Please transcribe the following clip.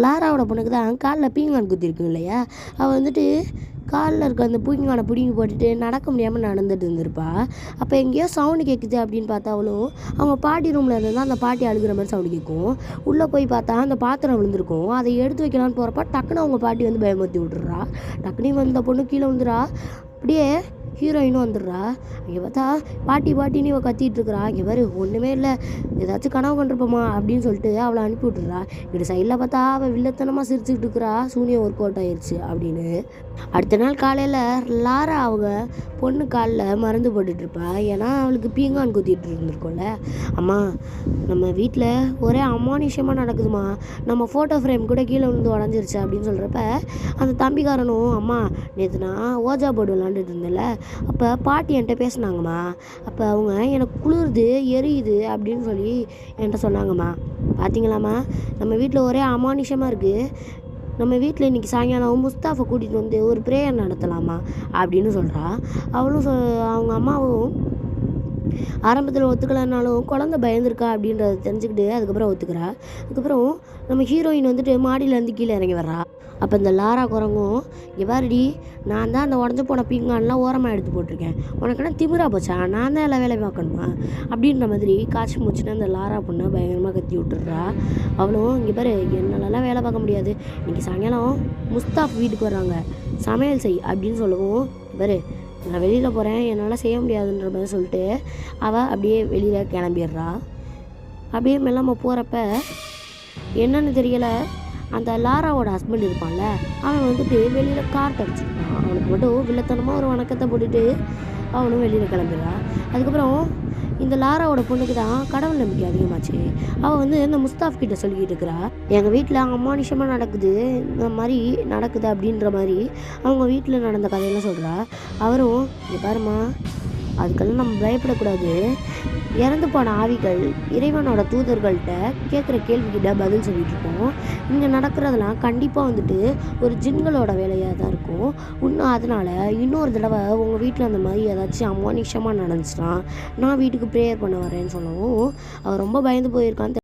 லாராவோட பொண்ணுக்கு தான் காலில் பீங்கான் குத்திருக்கு இல்லையா. அவள் வந்துட்டு காலில் இருக்க அந்த பீங்கானை பிடுங்கி போட்டுட்டு நடக்க முடியாமல் நடந்துட்டு இருந்திருப்பா. அப்போ எங்கேயோ சவுண்டு கேட்குது அப்படின்னு பார்த்தாவளும் அவங்க பாட்டி ரூமில் இருந்து தான் அந்த பாட்டி அழுகிற மாதிரி சவுண்டு கேட்கும். உள்ளே போய் பார்த்தா அந்த பாத்திரம் விழுந்திருக்கும். அதை எடுத்து வைக்கலான்னு போகிறப்ப டக்குன்னு அவங்க பாட்டி வந்து பயமுறுத்தி விட்டுறா. டக்குனு வந்து அந்த பொண்ணு கீழே விழுந்துடா. அப்படியே ஹீரோயினும் வந்துடுறா. இங்கே பார்த்தா பாட்டி பாட்டின்னு இவள் கத்திட்டு இருக்கிறா. இங்கே பாரு ஒன்றுமே இல்லை, ஏதாச்சும் கனவு கண்டிருப்போமா அப்படின்னு சொல்லிட்டு அவளை அனுப்பி விட்டுறா. இப்படி சைடில் பார்த்தா அவள் வில்லத்தனமாக சிரிச்சுக்கிட்டு இருக்கிறா. சூனியம் ஒர்க் அவுட் ஆயிடுச்சு அப்படின்னு. அடுத்த நாள் காலையில் லாரா அவங்க பொண்ணு காலில் மருந்து போட்டுட்ருப்பா. ஏன்னா அவளுக்கு பீங்கான் குத்திட்டு இருந்திருக்கோம்ல. அம்மா நம்ம வீட்டில் ஒரே அமானுஷமாக நடக்குதுமா, நம்ம ஃபோட்டோ ஃப்ரேம் கூட கீழே விழுந்து உடஞ்சிருச்சு அப்படின்னு சொல்கிறப்ப அந்த தம்பிக்காரனும், அம்மா நேற்று நான் ஓஜா போர்டு விளாண்டுட்டு இருந்தேன்ல, அப்போ பாட்டி என்கிட்ட பேசினாங்கம்மா. அப்போ அவங்க எனக்கு குளிருது எரியுது அப்படின்னு சொல்லி என்கிட்ட சொன்னாங்கம்மா. பார்த்தீங்களாம்மா நம்ம வீட்டில் ஒரே அமானுஷமாக இருக்குது. நம்ம வீட்டில் இன்றைக்கி சாயங்காலம் முஸ்தாஃபை கூட்டிகிட்டு வந்து ஒரு ப்ரேயர் நடத்தலாமா அப்படின்னு சொல்கிறா. அவளும் அவங்க அம்மாவும் ஆரம்பத்தில் ஒத்துக்கலைன்னாலும் குழந்தை பயந்துருக்கா அப்படின்றத தெரிஞ்சுக்கிட்டு அதுக்கப்புறம் ஒத்துக்கிறா. அதுக்கப்புறம் நம்ம ஹீரோயின் வந்துட்டு மாடியிலேருந்து கீழே இறங்கி வர்றா. அப்போ இந்த லாரா குரங்கும், இங்கே பாருடி நான் தான் அந்த உடஞ்சி போன பீங்கான்லாம் ஓரமாக எடுத்து போட்டிருக்கேன், உனக்குன்னா திமிரா போச்சா, நான் தான் எல்லாம் வேலை பார்க்கணுமா அப்படின்ற மாதிரி காய்ச்சி மூச்சுன்னு அந்த லாரா பொண்ணை பயங்கரமாக கத்தி விட்டுடுறா. அவளும், இங்கே பாரு என்னாலலாம் வேலை பார்க்க முடியாது, இன்றைக்கி சாயங்காலம் முஸ்தாஃப் வீட்டுக்கு வர்றாங்க, சமையல் செய் அப்படின்னு சொல்லவும், பாரு நான் வெளியில் போகிறேன் என்னால் செய்ய முடியாதுன்ற மாதிரி சொல்லிட்டு அவள் அப்படியே வெளியில் கிளம்பிடுறா. அப்படியே மெல்லாமல் போகிறப்ப என்னன்னு தெரியலை, அந்த லாராவோட ஹஸ்பண்ட் இருப்பான்ல, அவன் வந்துட்டு வெளியில் கார் தடிச்சிருப்பான். அவனுக்கு மட்டும் வில்லத்தனமாக ஒரு வணக்கத்தை போட்டுட்டு அவனும் வெளியில் கிளம்பிடுறான். அதுக்கப்புறம் இந்த லாராவோட பொண்ணுக்கு தான் கடவுள் நம்பிக்கை அதிகமாச்சு. அவள் வந்து இந்த முஸ்தாஃப் கிட்ட சொல்லிக்கிட்டு இருக்கிறா, எங்கள் வீட்டில் அமானுஷமாக நடக்குது, இந்த மாதிரி நடக்குது அப்படின்ற மாதிரி அவங்க வீட்டில் நடந்த கதையெல்லாம் சொல்கிறா. அவரும், இங்கே பாருமா அதுக்கெல்லாம் நம்ம பயப்படக்கூடாது, இறந்து போன ஆவிகள் இறைவனோட தூதர்கள்ட்ட கேட்குற கேள்விக்கிட்ட பதில் சொல்லிட்டு இருக்கோம். இங்கே நடக்கிறதெல்லாம் கண்டிப்பாக வந்துட்டு ஒரு ஜின்களோட வேலையாக தான் இருக்கும். இன்னும் அதனால் இன்னொரு தடவை உங்கள் வீட்டில் அந்த மாதிரி ஏதாச்சும் அமானுஷமாக நடந்துச்சுன்னா நான் வீட்டுக்கு ப்ரேயர் பண்ண வரேன்னு சொல்லவும் அவள் ரொம்ப பயந்து போயிருக்கான்னு